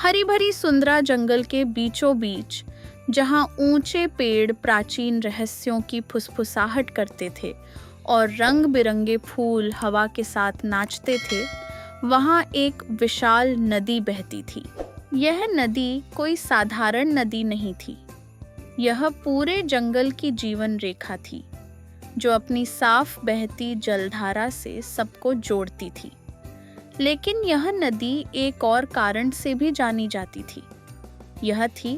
हरी भरी सुंदरा जंगल के बीचों बीच, जहां ऊंचे पेड़ प्राचीन रहस्यों की फुसफुसाहट करते थे और रंग बिरंगे फूल हवा के साथ नाचते थे, वहां एक विशाल नदी बहती थी। यह नदी कोई साधारण नदी नहीं थी। यह पूरे जंगल की जीवन रेखा थी, जो अपनी साफ बहती जलधारा से सबको जोड़ती थी। लेकिन यह नदी एक और कारण से भी जानी जाती थी। यह थी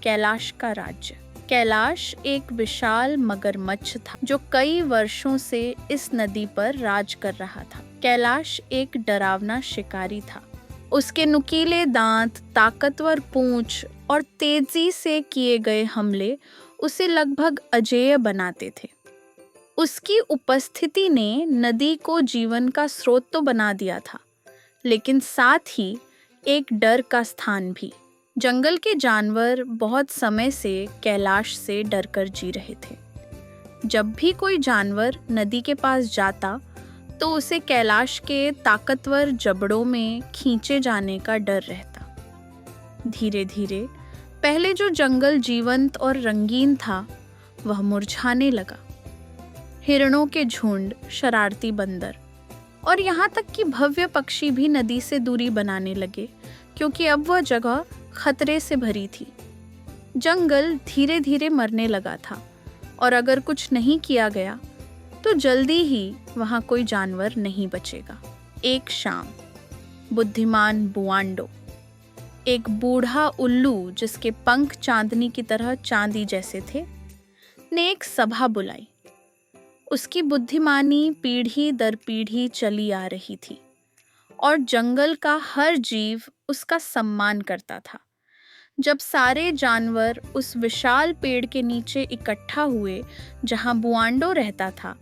कैलाश का राज्य। कैलाश एक विशाल मगरमच्छ था जो कई वर्षों से इस नदी पर राज कर रहा था। कैलाश एक डरावना शिकारी था। उसके नुकीले दांत, ताकतवर पूंछ और तेजी से किए गए हमले उसे लगभग अजेय बनाते थे। उसकी उपस्थिति ने नदी को जीवन का स्रोत तो बना दिया था, लेकिन साथ ही एक डर का स्थान भी। जंगल के जानवर बहुत समय से कैलाश से डरकर जी रहे थे। जब भी कोई जानवर नदी के पास जाता, तो उसे कैलाश के ताकतवर जबड़ों में खींचे जाने का डर रहता। धीरे धीरे पहले जो जंगल जीवंत और रंगीन था, वह मुरझाने लगा। हिरणों के झुंड, शरारती बंदर और यहाँ तक कि भव्य पक्षी भी नदी से दूरी बनाने लगे, क्योंकि अब वह जगह खतरे से भरी थी। जंगल धीरे धीरे मरने लगा था और अगर कुछ नहीं किया गया तो जल्दी ही वहाँ कोई जानवर नहीं बचेगा। एक शाम बुद्धिमान बुआंडो, एक बूढ़ा उल्लू जिसके पंख चांदनी की तरह चांदी जैसे थे, ने एक सभा बुलाई। उसकी बुद्धिमानी पीढ़ी दर पीढ़ी चली आ रही थी और जंगल का हर जीव उसका सम्मान करता था। जब सारे जानवर उस विशाल पेड़ के नीचे इकट्ठा हुए जहां बुआंडो रहता था,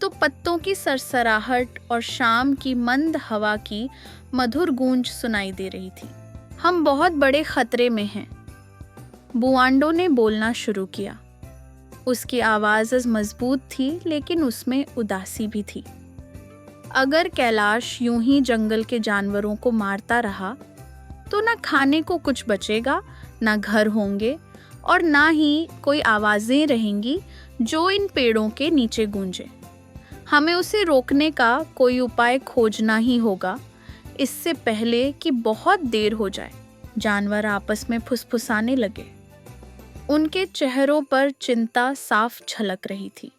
तो पत्तों की सरसराहट और शाम की मंद हवा की मधुर गूंज सुनाई दे रही थी। हम बहुत बड़े खतरे में हैं, बुआंडो ने बोलना शुरू किया। उसकी आवाज़ मजबूत थी, लेकिन उसमें उदासी भी थी। अगर कैलाश यूं ही जंगल के जानवरों को मारता रहा, तो ना खाने को कुछ बचेगा, ना घर होंगे और ना ही कोई आवाज़ें रहेंगी जो इन पेड़ों के नीचे गूंजे। हमें उसे रोकने का कोई उपाय खोजना ही होगा, इससे पहले कि बहुत देर हो जाए। जानवर आपस में फुसफुसाने लगे। उनके चेहरों पर चिंता साफ झलक रही थी।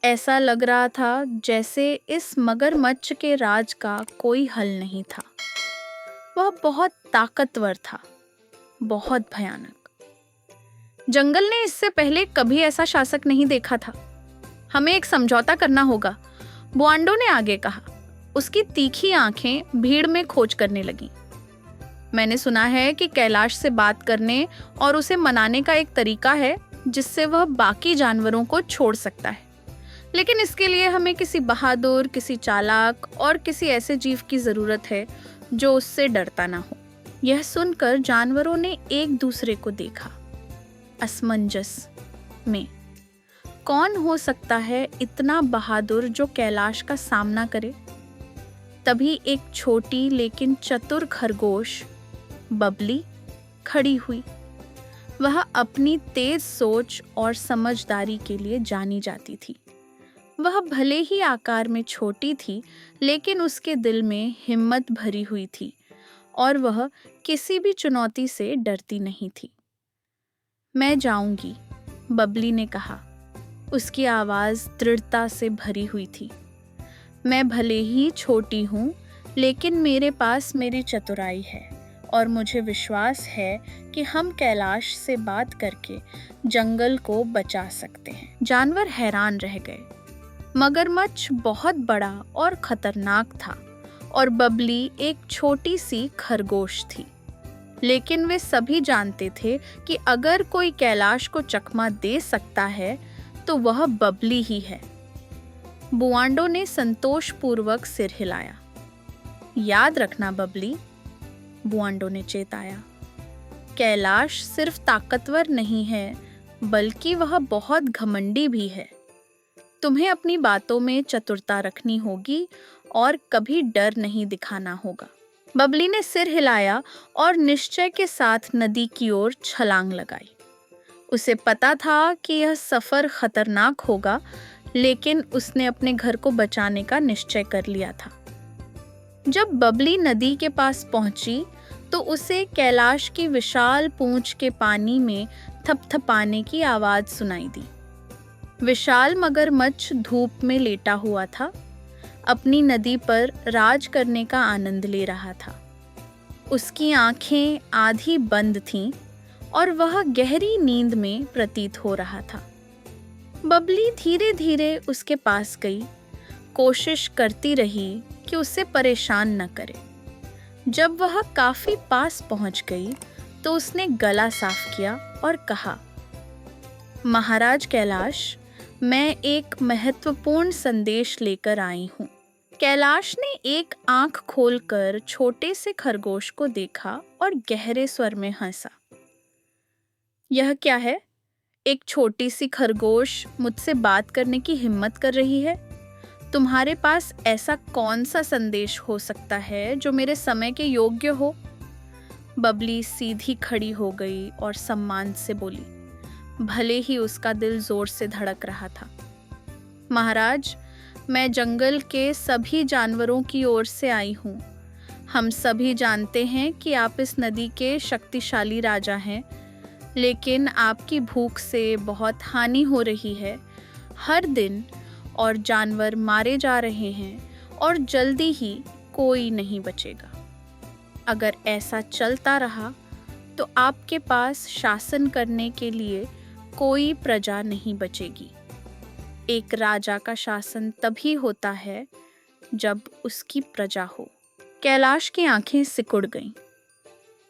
ऐसा लग रहा था जैसे इस मगरमच्छ के राज का कोई हल नहीं था। वह बहुत ताकतवर था, बहुत भयानक। जंगल ने इससे पहले कभी ऐसा शासक नहीं देखा था। हमें एक समझौता करना होगा, बुआंडो ने आगे कहा। उसकी तीखी आंखें भीड़ में खोज करने लगीं। मैंने सुना है कि कैलाश से बात करने और उसे मनाने का एक तरीका है जिससे वह बाकी जानवरों को छोड़ सकता है, लेकिन इसके लिए हमें किसी बहादुर, किसी चालाक और किसी ऐसे जीव की जरूरत है जो उससे डरता ना हो। यह सुनकर जानवरों ने एक दूसरे को देखा, असमंजस में। कौन हो सकता है इतना बहादुर जो कैलाश का सामना करे? तभी एक छोटी लेकिन चतुर खरगोश बबली खड़ी हुई। वह अपनी तेज सोच और समझदारी के लिए जानी जाती थी। वह भले ही आकार में छोटी थी, लेकिन उसके दिल में हिम्मत भरी हुई थी और वह किसी भी चुनौती से डरती नहीं थी। मैं जाऊंगी, बबली ने कहा। उसकी आवाज़ दृढ़ता से भरी हुई थी। मैं भले ही छोटी हूँ, लेकिन मेरे पास मेरी चतुराई है और मुझे विश्वास है कि हम कैलाश से बात करके जंगल को बचा सकते हैं। जानवर हैरान रह गए। मगरमच्छ बहुत बड़ा और खतरनाक था और बबली एक छोटी सी खरगोश थी, लेकिन वे सभी जानते थे कि अगर कोई कैलाश को चकमा दे सकता है तो वह बबली ही है। बुआंडो ने संतोषपूर्वक सिर हिलाया। याद रखना बबली, बुआंडो ने चेताया। कैलाश सिर्फ ताकतवर नहीं है, बल्कि वह बहुत घमंडी भी है। तुम्हें अपनी बातों में चतुरता रखनी होगी और कभी डर नहीं दिखाना होगा। बबली ने सिर हिलाया और निश्चय के साथ नदी की ओर छलांग लगाई। उसे पता था कि यह सफर खतरनाक होगा, लेकिन उसने अपने घर को बचाने का निश्चय कर लिया था। जब बबली नदी के पास पहुंची तो उसे कैलाश की विशाल पूंछ के पानी में थपथपाने की आवाज सुनाई दी। विशाल मगरमच्छ धूप में लेटा हुआ था, अपनी नदी पर राज करने का आनंद ले रहा था। उसकी आंखें आधी बंद थीं और वह गहरी नींद में प्रतीत हो रहा था। बबली धीरे धीरे उसके पास गई, कोशिश करती रही कि उसे परेशान न करे। जब वह काफी पास पहुंच गई तो उसने गला साफ किया और कहा, महाराज कैलाश, मैं एक महत्वपूर्ण संदेश लेकर आई हूँ। कैलाश ने एक आंख खोलकर छोटे से खरगोश को देखा और गहरे स्वर में हंसा। यह क्या है? एक छोटी सी खरगोश मुझसे बात करने की हिम्मत कर रही है? तुम्हारे पास ऐसा कौन सा संदेश हो सकता है जो मेरे समय के योग्य हो? बबली सीधी खड़ी हो गई और सम्मान से बोली, भले ही उसका दिल जोर से धड़क रहा था। महाराज, मैं जंगल के सभी जानवरों की ओर से आई हूँ। हम सभी जानते हैं कि आप इस नदी के शक्तिशाली राजा हैं, लेकिन आपकी भूख से बहुत हानि हो रही है। हर दिन और जानवर मारे जा रहे हैं और जल्दी ही कोई नहीं बचेगा। अगर ऐसा चलता रहा तो आपके पास शासन करने के लिए कोई प्रजा नहीं बचेगी। एक राजा का शासन तभी होता है जब उसकी प्रजा हो। कैलाश की आंखें सिकुड़ गईं।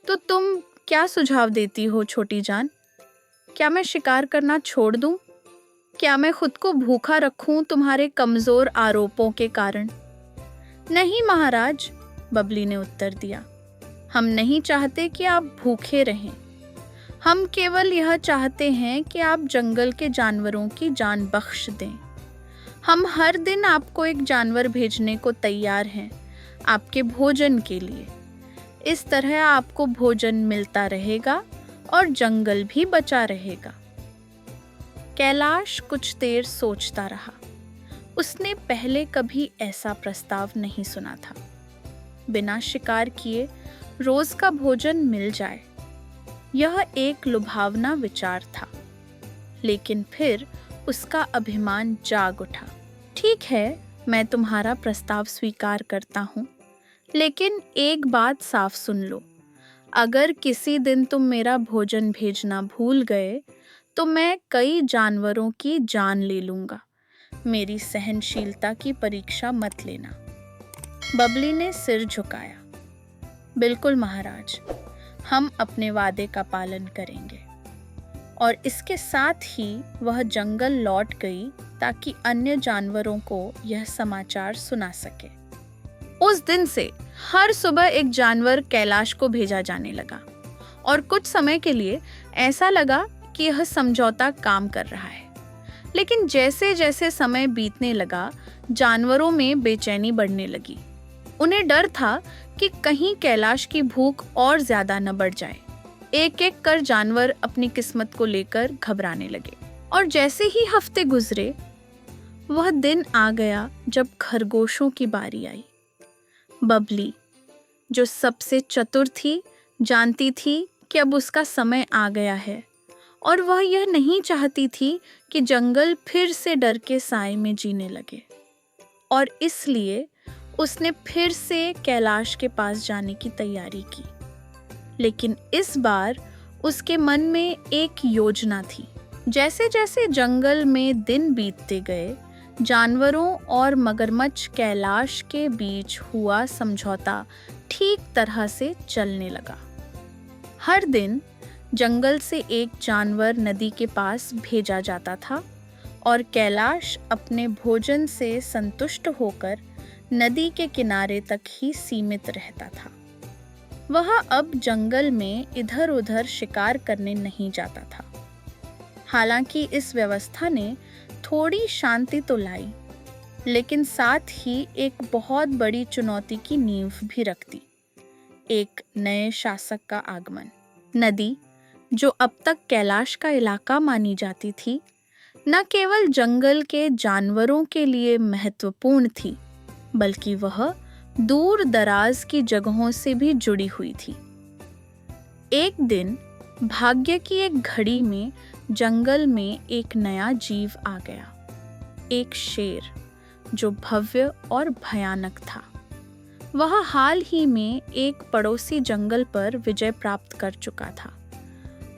तो तुम क्या सुझाव देती हो छोटी जान? क्या मैं शिकार करना छोड़ दूं? क्या मैं खुद को भूखा रखूं तुम्हारे कमजोर आरोपों के कारण? नहीं महाराज, बबली ने उत्तर दिया। हम नहीं चाहते कि आप भूखे रहें। हम केवल यह चाहते हैं कि आप जंगल के जानवरों की जान बख्श दें। हम हर दिन आपको एक जानवर भेजने को तैयार हैं, आपके भोजन के लिए। इस तरह आपको भोजन मिलता रहेगा और जंगल भी बचा रहेगा। कैलाश कुछ देर सोचता रहा। उसने पहले कभी ऐसा प्रस्ताव नहीं सुना था। बिना शिकार किए रोज का भोजन मिल जाए, यह एक लुभावना विचार था। लेकिन फिर उसका अभिमान जाग उठा। ठीक है, मैं तुम्हारा प्रस्ताव स्वीकार करता हूँ, लेकिन एक बात साफ सुन लो। अगर किसी दिन तुम मेरा भोजन भेजना भूल गए तो मैं कई जानवरों की जान ले लूंगा। मेरी सहनशीलता की परीक्षा मत लेना। बबली ने सिर झुकाया। बिल्कुल महाराज, हम अपने वादे का पालन करेंगे। और इसके साथ ही वह जंगल लौट गई ताकि अन्य जानवरों को यह समाचार सुना सके। उस दिन से हर सुबह एक जानवर कैलाश को भेजा जाने लगा और कुछ समय के लिए ऐसा लगा कि यह समझौता काम कर रहा है। लेकिन जैसे जैसे समय बीतने लगा, जानवरों में बेचैनी बढ़ने लगी। उन्हें डर था कि कहीं कैलाश की भूख और ज्यादा न बढ़ जाए। एक एक कर जानवर अपनी किस्मत को लेकर घबराने लगे। और जैसे ही हफ्ते गुजरे, वह दिन आ गया जब खरगोशों की बारी आई। बबली, जो सबसे चतुर थी, जानती थी कि अब उसका समय आ गया है और वह यह नहीं चाहती थी कि जंगल फिर से डर के साए में जीने लगे। और इसलिए उसने फिर से कैलाश के पास जाने की तैयारी की। लेकिन इस बार उसके मन में एक योजना थी। जैसे जैसे जंगल में दिन बीतते गए, जानवरों और मगरमच्छ कैलाश के बीच हुआ समझौता ठीक तरह से चलने लगा। हर दिन जंगल से एक जानवर नदी के पास भेजा जाता था और कैलाश अपने भोजन से संतुष्ट होकर नदी के किनारे तक ही सीमित रहता था। वह अब जंगल में इधर उधर शिकार करने नहीं जाता था। हालांकि इस व्यवस्था ने थोड़ी शांति तो लाई, लेकिन साथ ही एक बहुत बड़ी चुनौती की नींव भी रख दी। एक नए शासक का आगमन। नदी, जो अब तक कैलाश का इलाका मानी जाती थी, न केवल जंगल के जानवरों के लिए महत्वपूर्ण थी, बल्कि वह दूर दराज की जगहों से भी जुड़ी हुई थी। एक दिन भाग्य की एक घड़ी में जंगल में एक नया जीव आ गया, एक शेर जो भव्य और भयानक था। वह हाल ही में एक पड़ोसी जंगल पर विजय प्राप्त कर चुका था।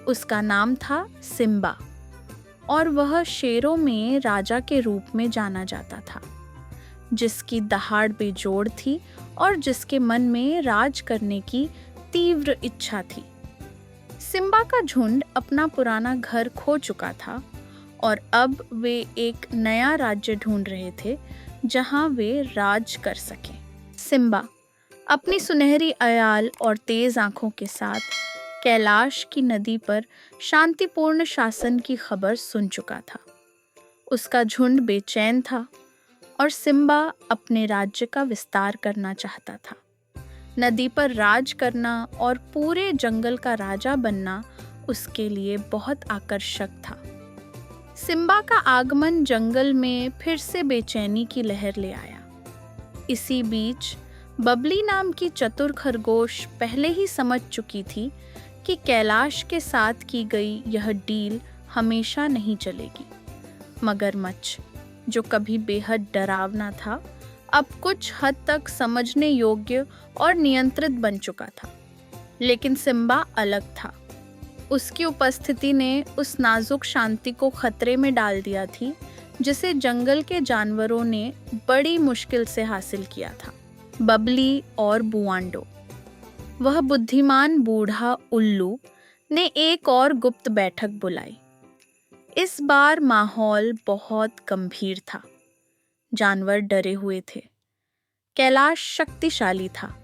उसका नाम था सिम्बा और वह शेरों में राजा के रूप में जाना जाता था, जिसकी दहाड़ बेजोड़ थी और जिसके मन में राज करने की तीव्र इच्छा थी। सिम्बा का झुंड अपना पुराना घर खो चुका था और अब वे एक नया राज्य ढूंढ रहे थे जहां वे राज कर सकें। सिम्बा अपनी सुनहरी अयाल और तेज आंखों के साथ कैलाश की नदी पर शांतिपूर्ण शासन की खबर सुन चुका था। उसका झुंड बेचैन था और सिम्बा अपने राज्य का विस्तार करना चाहता था। नदी पर राज करना और पूरे जंगल का राजा बनना उसके लिए बहुत आकर्षक था। सिम्बा का आगमन जंगल में फिर से बेचैनी की लहर ले आया। इसी बीच बबली नाम की चतुर खरगोश पहले ही समझ चुकी थी कि कैलाश के साथ की गई यह डील हमेशा नहीं चलेगी। मगरमच्छ, जो कभी बेहद डरावना था, अब कुछ हद तक समझने योग्य और नियंत्रित बन चुका था। लेकिन सिम्बा अलग था। उसकी उपस्थिति ने उस नाजुक शांति को खतरे में डाल दिया थी जिसे जंगल के जानवरों ने बड़ी मुश्किल से हासिल किया था। बबली और बुआंडो, वह बुद्धिमान बूढ़ा उल्लू, ने एक और गुप्त बैठक बुलाई। इस बार माहौल बहुत गंभीर था। जानवर डरे हुए थे। कैलाश शक्तिशाली था,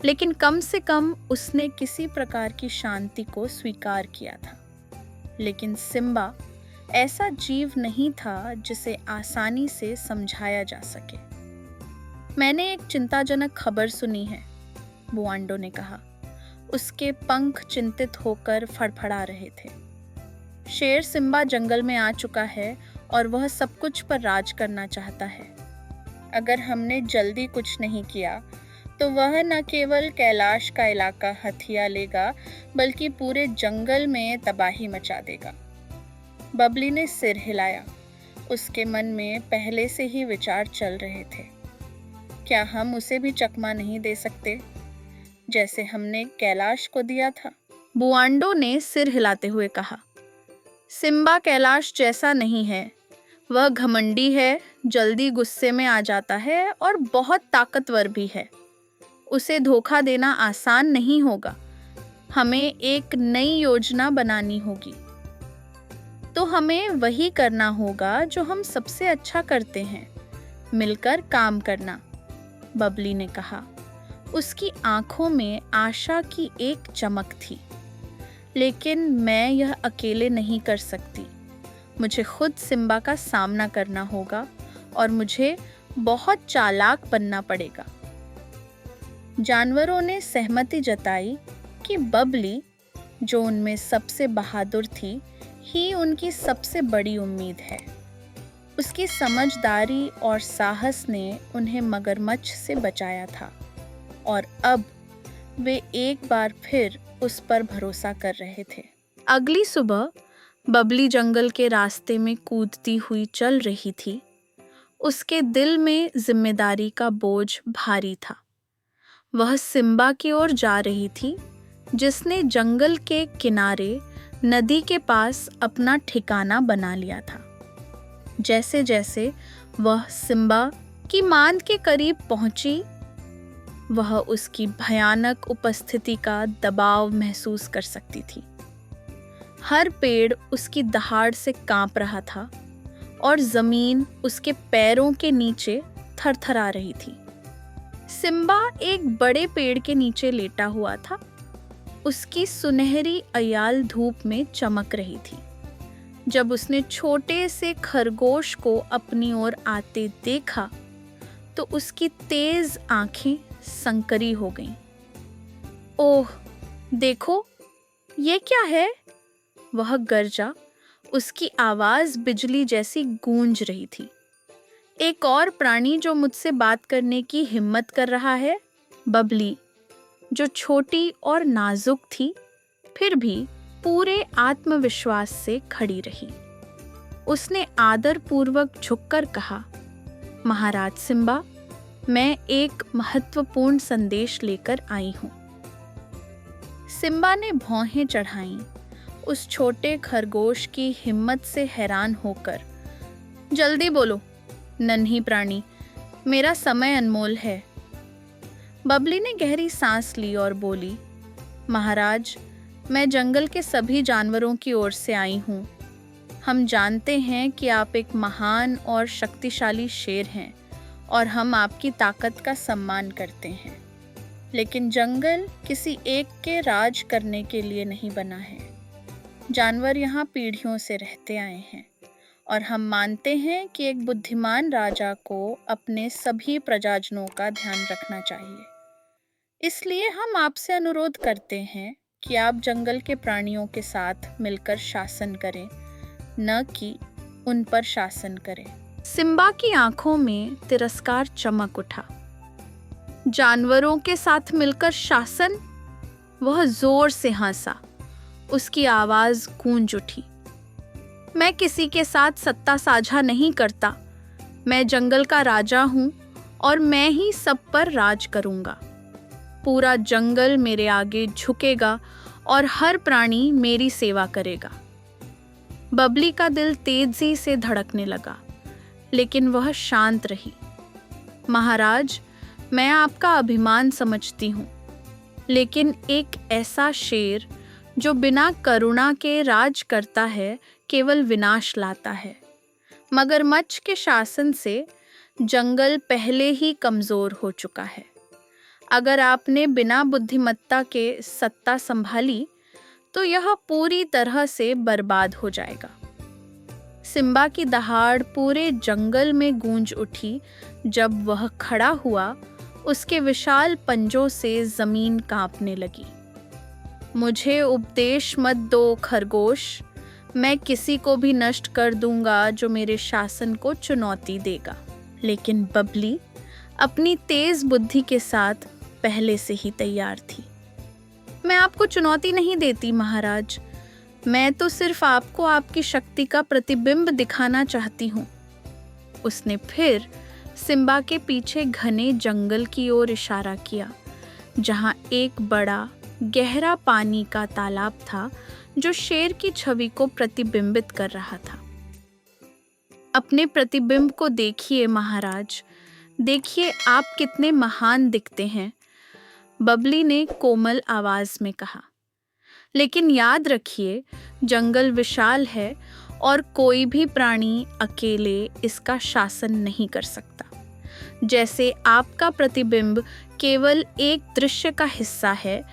लेकिन कम से कम उसने किसी प्रकार की शांति को स्वीकार किया था। लेकिन सिम्बा ऐसा जीव नहीं था जिसे आसानी से समझाया जा सके। मैंने एक चिंताजनक खबर सुनी है, बुआंडो ने कहा। उसके पंख चिंतित होकर फड़फड़ा रहे थे। शेर सिम्बा जंगल में आ चुका है और वह सब कुछ पर राज करना चाहता है। अगर हमने जल्दी कुछ नहीं किया तो वह न केवल कैलाश का इलाका हथिया लेगा, बल्कि पूरे जंगल में तबाही मचा देगा। बबली ने सिर हिलाया। उसके मन में पहले से ही विचार चल रहे थे। क्या हम उसे भी चकमा नहीं दे सकते, जैसे हमने कैलाश को दिया था? बुआंडो ने सिर हिलाते हुए कहा, सिम्बा कैलाश जैसा नहीं है। वह घमंडी है, जल्दी गुस्से में आ जाता है और बहुत ताकतवर भी है। उसे धोखा देना आसान नहीं होगा। हमें एक नई योजना बनानी होगी। तो हमें वही करना होगा जो हम सबसे अच्छा करते हैं, मिलकर काम करना, बबली ने कहा। उसकी आंखों में आशा की एक चमक थी। लेकिन मैं यह अकेले नहीं कर सकती। मुझे खुद सिम्बा का सामना करना होगा और मुझे बहुत चालाक बनना पड़ेगा। जानवरों ने सहमति जताई कि बबली, जो उनमें सबसे बहादुर थी, ही उनकी सबसे बड़ी उम्मीद है। उसकी समझदारी और साहस ने उन्हें मगरमच्छ से बचाया था और अब वे एक बार फिर उस पर भरोसा कर रहे थे। अगली सुबह बबली जंगल के रास्ते में कूदती हुई चल रही थी। उसके दिल में जिम्मेदारी का बोझ भारी था। वह सिम्बा की ओर जा रही थी, जिसने जंगल के किनारे नदी के पास अपना ठिकाना बना लिया था। जैसे जैसे वह सिम्बा की मांद के करीब पहुंची, वह उसकी भयानक उपस्थिति का दबाव महसूस कर सकती थी। हर पेड़ उसकी दहाड़ से कांप रहा था और जमीन उसके पैरों के नीचे थरथरा रही थी। सिम्बा एक बड़े पेड़ के नीचे लेटा हुआ था। उसकी सुनहरी अयाल धूप में चमक रही थी। जब उसने छोटे से खरगोश को अपनी ओर आते देखा तो उसकी तेज आंखें संकरी हो गईं। ओह, देखो, ये क्या है? वह गरजा। उसकी आवाज बिजली जैसी गूंज रही थी। एक और प्राणी जो मुझसे बात करने की हिम्मत कर रहा है। बबली, जो छोटी और नाजुक थी, फिर भी पूरे आत्मविश्वास से खड़ी रही। उसने आदरपूर्वक झुककर कहा, महाराज सिम्बा, मैं एक महत्वपूर्ण संदेश लेकर आई हूं। सिम्बा ने भौहें चढ़ाईं, उस छोटे खरगोश की हिम्मत से हैरान होकर। जल्दी बोलो, नन्ही प्राणी, मेरा समय अनमोल है। बबली ने गहरी सांस ली और बोली, महाराज, मैं जंगल के सभी जानवरों की ओर से आई हूँ। हम जानते हैं कि आप एक महान और शक्तिशाली शेर हैं और हम आपकी ताकत का सम्मान करते हैं। लेकिन जंगल किसी एक के राज करने के लिए नहीं बना है। जानवर यहाँ पीढ़ियों से रहते आए हैं और हम मानते हैं कि एक बुद्धिमान राजा को अपने सभी प्रजाजनों का ध्यान रखना चाहिए। इसलिए हम आपसे अनुरोध करते हैं कि आप जंगल के प्राणियों के साथ मिलकर शासन करें, न कि उन पर शासन करें। सिम्बा की आंखों में तिरस्कार चमक उठा। जानवरों के साथ मिलकर शासन? वह जोर से हंसा। उसकी आवाज गूंज उठी। मैं किसी के साथ सत्ता साझा नहीं करता। मैं जंगल का राजा हूं और मैं ही सब पर राज करूंगा। पूरा जंगल मेरे आगे झुकेगा और हर प्राणी मेरी सेवा करेगा। बबली का दिल तेजी से धड़कने लगा, लेकिन वह शांत रही। महाराज, मैं आपका अभिमान समझती हूँ, लेकिन एक ऐसा शेर जो बिना करुणा के राज करता है केवल विनाश लाता है। मगरमच्छ के शासन से जंगल पहले ही कमजोर हो चुका है। अगर आपने बिना बुद्धिमत्ता के सत्ता संभाली तो यह पूरी तरह से बर्बाद हो जाएगा। सिम्बा की दहाड़ पूरे जंगल में गूंज उठी। जब वह खड़ा हुआ, उसके विशाल पंजों से जमीन कांपने लगी। मुझे उपदेश मत दो खरगोश, मैं किसी को भी नष्ट कर दूंगा जो मेरे शासन को चुनौती देगा। लेकिन बबली अपनी तेज बुद्धि के साथ पहले से ही तैयार थी। मैं आपको चुनौती नहीं देती महाराज, मैं तो सिर्फ आपको आपकी शक्ति का प्रतिबिंब दिखाना चाहती हूँ। उसने फिर सिम्बा के पीछे घने जंगल की ओर इशारा किया, जहाँ एक बड़ा गहरा पानी का तालाब था जो शेर की छवि को प्रतिबिंबित कर रहा था। अपने प्रतिबिंब को देखिए महाराज, देखिए आप कितने महान दिखते हैं, बबली ने कोमल आवाज में कहा। लेकिन याद रखिए, जंगल विशाल है और कोई भी प्राणी अकेले इसका शासन नहीं कर सकता। जैसे आपका प्रतिबिंब केवल एक दृश्य का हिस्सा है,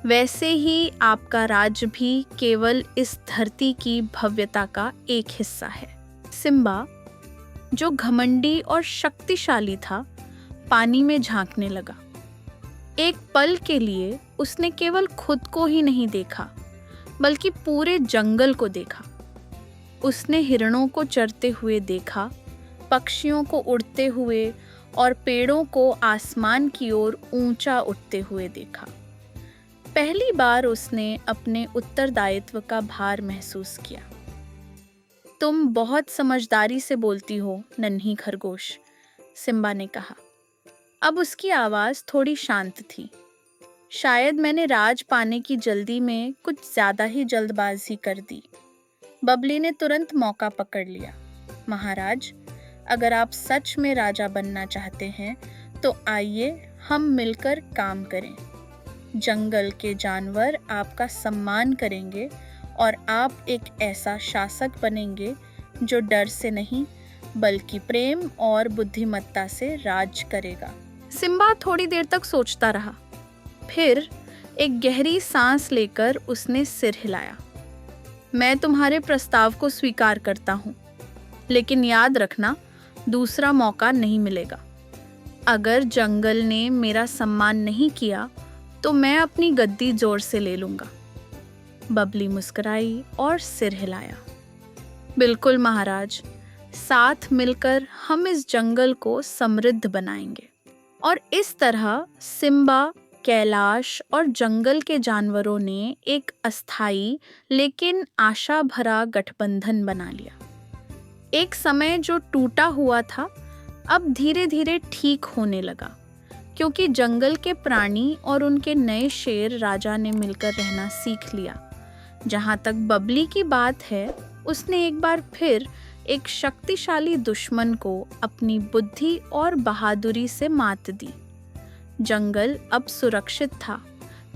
वैसे ही आपका राज भी केवल इस धरती की भव्यता का एक हिस्सा है। सिम्बा, जो घमंडी और शक्तिशाली था, पानी में झांकने लगा। एक पल के लिए उसने केवल खुद को ही नहीं देखा, बल्कि पूरे जंगल को देखा। उसने हिरणों को चरते हुए देखा, पक्षियों को उड़ते हुए और पेड़ों को आसमान की ओर ऊंचा उठते हुए देखा। पहली बार उसने अपने उत्तरदायित्व का भार महसूस किया। तुम बहुत समझदारी से बोलती हो नन्ही खरगोश, सिम्बा ने कहा। अब उसकी आवाज थोड़ी शांत थी। शायद मैंने राज पाने की जल्दी में कुछ ज्यादा ही जल्दबाजी कर दी। बबली ने तुरंत मौका पकड़ लिया। महाराज, अगर आप सच में राजा बनना चाहते हैं तो आइए हम मिलकर काम करें। जंगल के जानवर आपका सम्मान करेंगे और आप एक ऐसा शासक बनेंगे जो डर से नहीं बल्कि प्रेम और बुद्धिमत्ता से राज करेगा। सिम्बा थोड़ी देर तक सोचता रहा। फिर एक गहरी सांस लेकर उसने सिर हिलाया। मैं तुम्हारे प्रस्ताव को स्वीकार करता हूँ, लेकिन याद रखना, दूसरा मौका नहीं मिलेगा। अगर जंगल ने मेरा सम्मान नहीं किया तो मैं अपनी गद्दी जोर से ले लूंगा। बबली मुस्कुराई और सिर हिलाया। बिल्कुल महाराज, साथ मिलकर हम इस जंगल को समृद्ध बनाएंगे। और इस तरह सिम्बा, कैलाश और जंगल के जानवरों ने एक अस्थाई लेकिन आशा भरा गठबंधन बना लिया। एक समय जो टूटा हुआ था अब धीरे धीरे ठीक होने लगा, क्योंकि जंगल के प्राणी और उनके नए शेर राजा ने मिलकर रहना सीख लिया। जहाँ तक बबली की बात है, उसने एक बार फिर एक शक्तिशाली दुश्मन को अपनी बुद्धि और बहादुरी से मात दी। जंगल अब सुरक्षित था,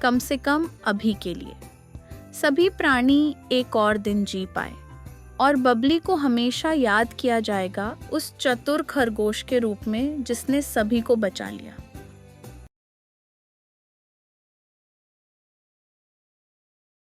कम से कम अभी के लिए। सभी प्राणी एक और दिन जी पाए और बबली को हमेशा याद किया जाएगा उस चतुर खरगोश के रूप में जिसने सभी को बचा लिया।